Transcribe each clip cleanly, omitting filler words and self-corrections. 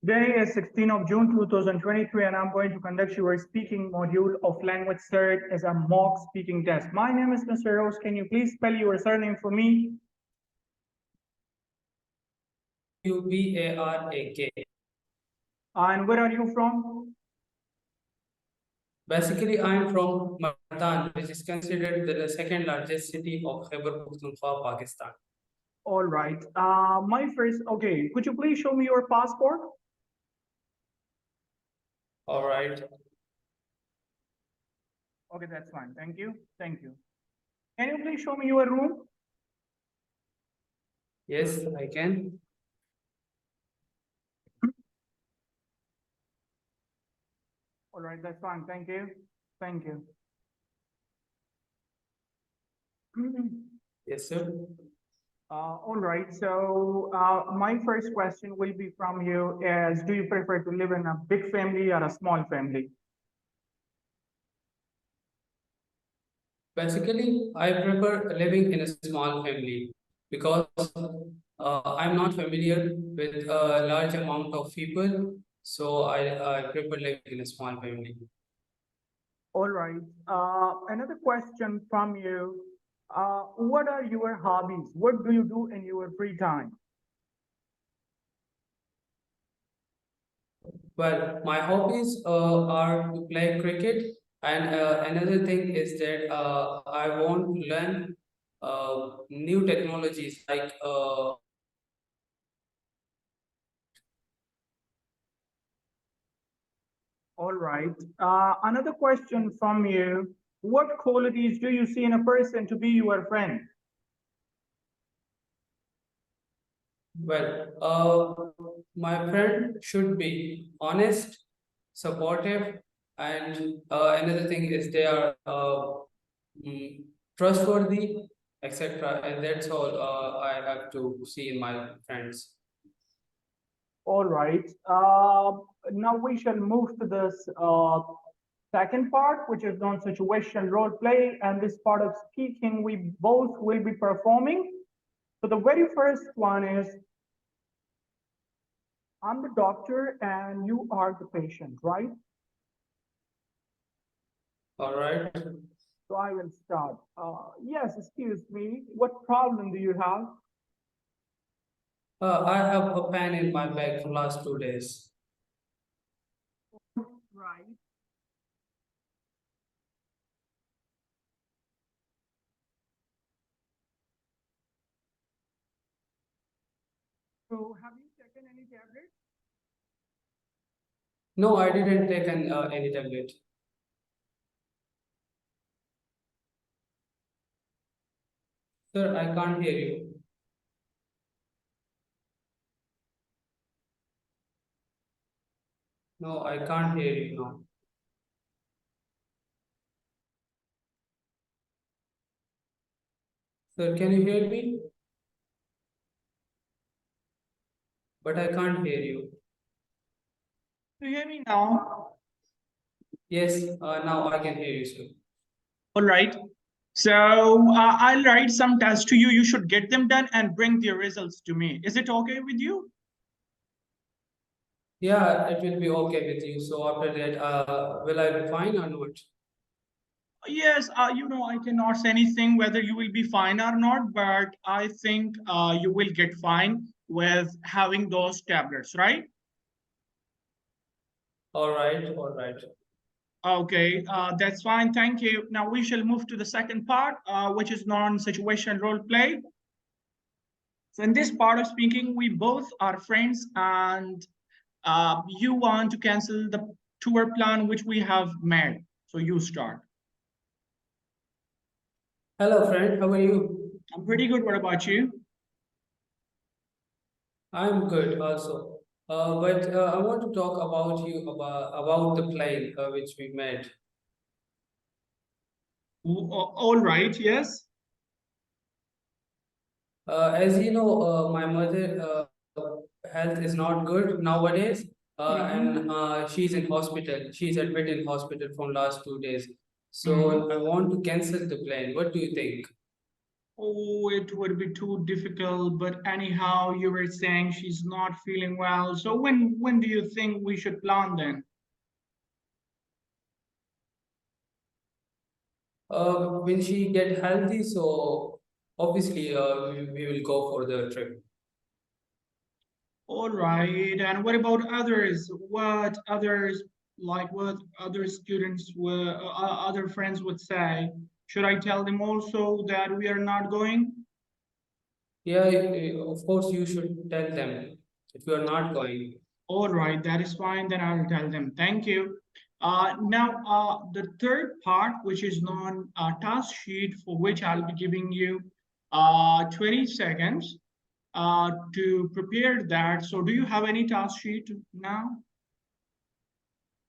Today is 16th of June 2023 and I'm going to conduct your speaking module of Languagecert as a mock speaking test. My name is Mr. Rose. Can you please spell your surname for me? Ubarak. And where are you from? Basically, I'm from Multan, which is considered the second largest city of Khyber Pakhtunkhwa, Pakistan. All right. Okay, could you please show me your passport? All right. Okay, that's fine. Thank you. Thank you. Can you please show me your room? Yes, I can. All right, that's fine. Thank you. Thank you. Yes, sir. All right. So my first question will be from you is, do you prefer to live in a big family or a small family? Basically, I prefer living in a small family because I'm not familiar with a large amount of people. So I prefer living in a small family. All right. Another question from you. What are your hobbies? What do you do in your free time? Well, my hobbies are to play cricket, and another thing is that I want to learn new technologies like All right. Another question from you. What qualities do you see in a person to be your friend? my friend should be honest, supportive, and another thing is they are trustworthy, etc. And that's all I have to see in my friends. All right. Now we shall move to this second part, which is non-situation role play. And this part of speaking, we both will be performing. So the very first one is, I'm the doctor and you are the patient, right? All right. So I will start. Yes, excuse me. What problem do you have? I have a pen in my bag for last 2 days. Right. So have you taken any tablet? No, I didn't take any tablet. Sir, I can't hear you. No, I can't hear you now. Sir, can you hear me? But I can't hear you. Do you hear me now? Yes, now I can hear you, sir. All right. So I'll write some tests to you. You should get them done and bring the results to me. Is it okay with you? Yeah, it will be okay with you. So after that, will I be fine or not? Yes, I cannot say anything whether you will be fine or not, but I think you will get fine with having those tablets, right? All right, all right. Okay, that's fine. Thank you. Now we shall move to the second part, which is non-situation role play. So in this part of speaking, we both are friends and you want to cancel the tour plan which we have made. So you start. Hello, friend. How are you? I'm pretty good. What about you? I'm good also. But I want to talk about the plane which we made. All right. Yes. As you know, my mother health is not good nowadays, and she's in hospital. She's admitted in hospital from last 2 days. So I want to cancel the plane. What do you think? Oh, it would be too difficult, but anyhow, you were saying she's not feeling well. So when do you think we should plan then? When she get healthy, so obviously we will go for the trip. All right. And what about others? What others what other students were other friends would say? Should I tell them also that we are not going? Yeah, of course you should tell them if you are not going. All right, that is fine. Then I'll tell them. Thank you. Now, the third part, which is non-task sheet, for which I'll be giving you 20 seconds to prepare that. So, do you have any task sheet now?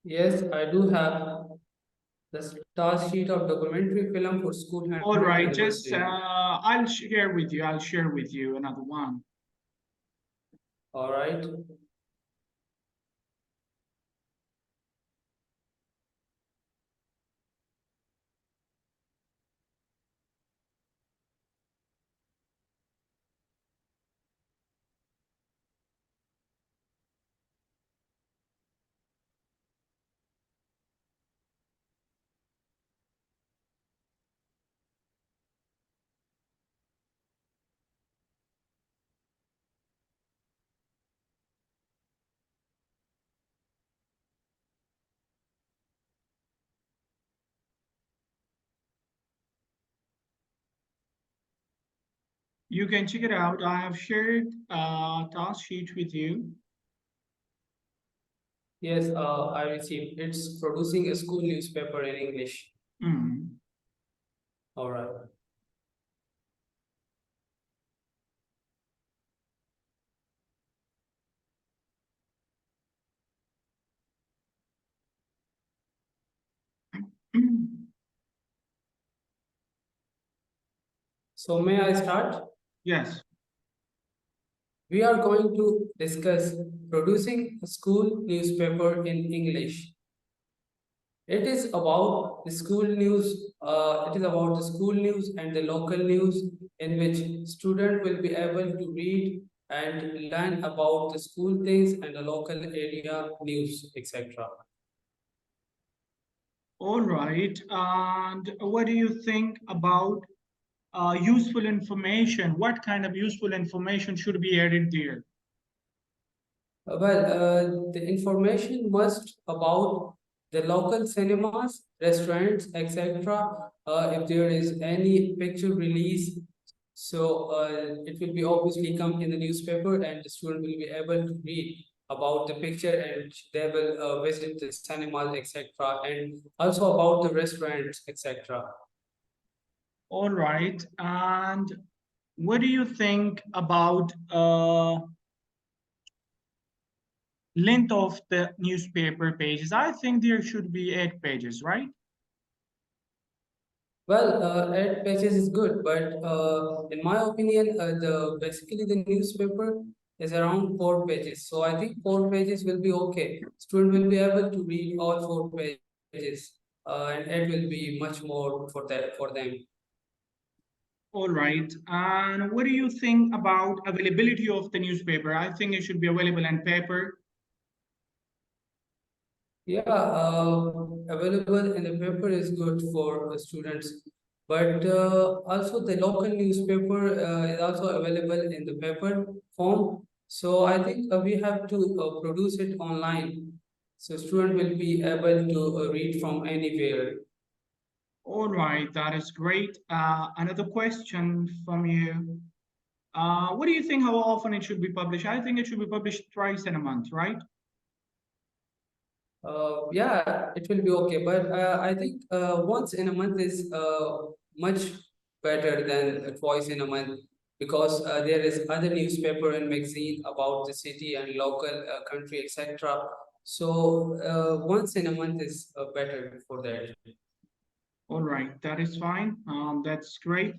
Yes, I do have the task sheet of documentary film for school All 100 right, just anniversary. I'll share with you. I'll share with you another one. All right. You can check it out. I have shared task sheet with you. Yes, I received. It's producing a school newspaper in English. Mm. All right. So may I start? Yes. We are going to discuss producing a school newspaper in English. It is about the school news. It is about the school news and the local news in which student will be able to read and learn about the school things and the local area news, etc. All right. And what do you think about useful information? What kind of useful information should be added there? The information must about the local cinemas, restaurants, etc. If there is any picture release, so it will be obviously come in the newspaper, and the student will be able to read about the picture, and they will visit the cinemas, etc. And also about the restaurants, etc. All right. And what do you think about length of the newspaper pages? I think there should be 8 pages, right? Well, ad pages is good, but in my opinion, the basically the newspaper is around 4 pages. So I think 4 pages will be okay. Student will be able to read all 4 pages, and it will be much more for that for them. All right. And what do you think about availability of the newspaper? I think it should be available in paper. Yeah, available in the paper is good for the students, but also the local newspaper is also available in the paper form. So I think we have to produce it online, so student will be able to read from anywhere. All right, that is great. Another question from you. What do you think how often it should be published? I think it should be published twice in a month, right? Yeah, it will be okay, but I think once in a month is much better than twice in a month because there is other newspaper and magazine about the city and local country, etc. So once in a month is better for that. All right, that is fine. That's great.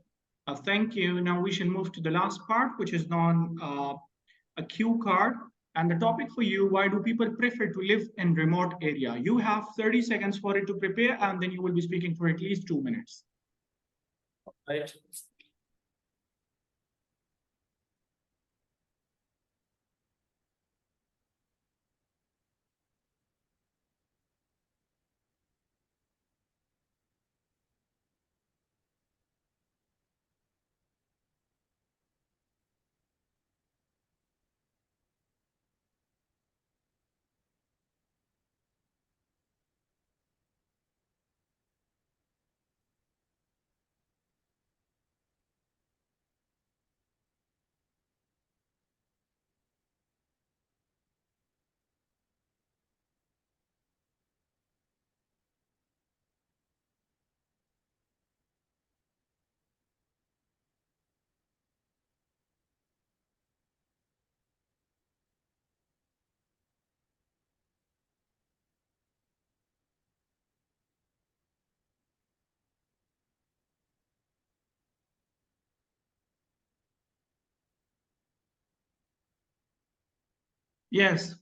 Thank you. Now we shall move to the last part, which is non a cue card. And the topic for you, why do people prefer to live in remote area? You have 30 seconds for it to prepare, and then you will be speaking for at least 2 minutes. Right. Yes.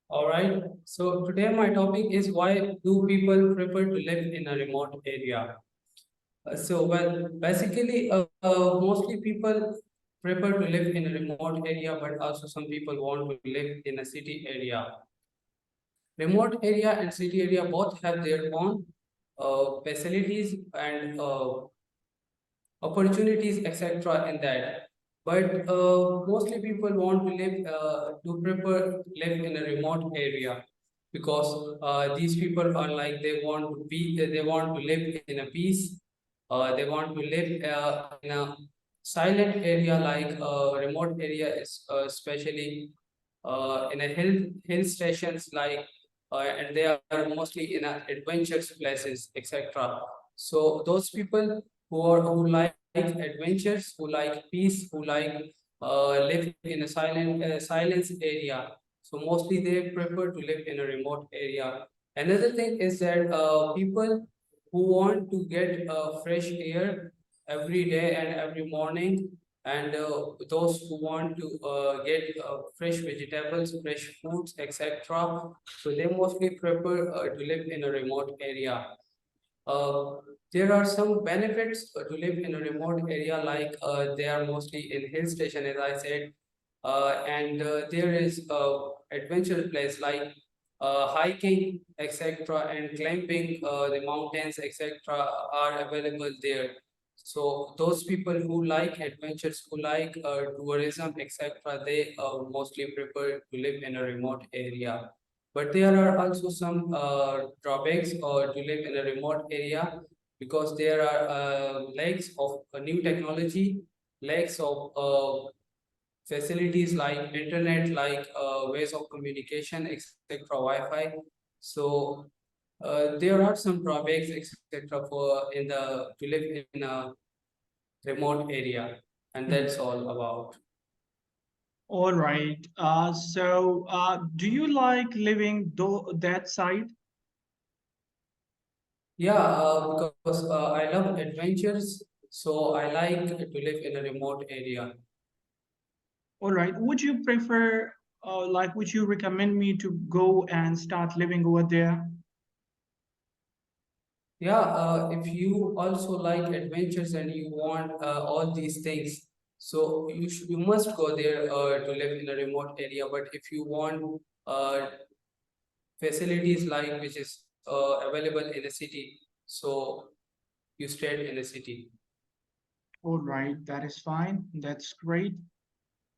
All right. So today my topic is why do people prefer to live in a remote area? Well, basically, mostly people prefer to live in a remote area, but also some people want to live in a city area. Remote area and city area both have their own facilities and opportunities, etc. in that. But mostly people want to prefer live in a remote area because these people are like they want to live in a peace. They want to live in a silent area like remote area is especially in a hill stations like and they are mostly in a adventures places, etc. So those people who like adventures, who like peace, who like live in a silence area. So mostly they prefer to live in a remote area. Another thing is that people who want to get fresh air every day and every morning, and those who want to get fresh vegetables, fresh foods, etc. So they mostly prefer to live in a remote area. uh, there are some benefits to live in a remote area, like they are mostly in hill station, as I said, and there is adventure place like hiking, etc., and climbing the mountains, etc., are available there. So those people who like adventures, who like tourism, etc., they mostly prefer to live in a remote area. But there are also some drawbacks to live in a remote area because there are lacks of new technology, lacks of facilities like internet, like ways of communication, etc., Wi-Fi. So there are some drawbacks, etc., for in the to live in a remote area, and that's all about. All right. Do you like living that side? Yeah, because I love adventures, so I like to live in a remote area. All right. Would you prefer, would you recommend me to go and start living over there? Yeah, if you also like adventures and you want all these things, so you must go there to live in a remote area. But if you want facilities like which is available in a city, so you stay in a city. All right. That is fine. That's great.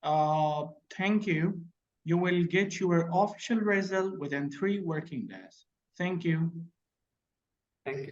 Thank you. You will get your official result within 3 working days. Thank you. Thank you.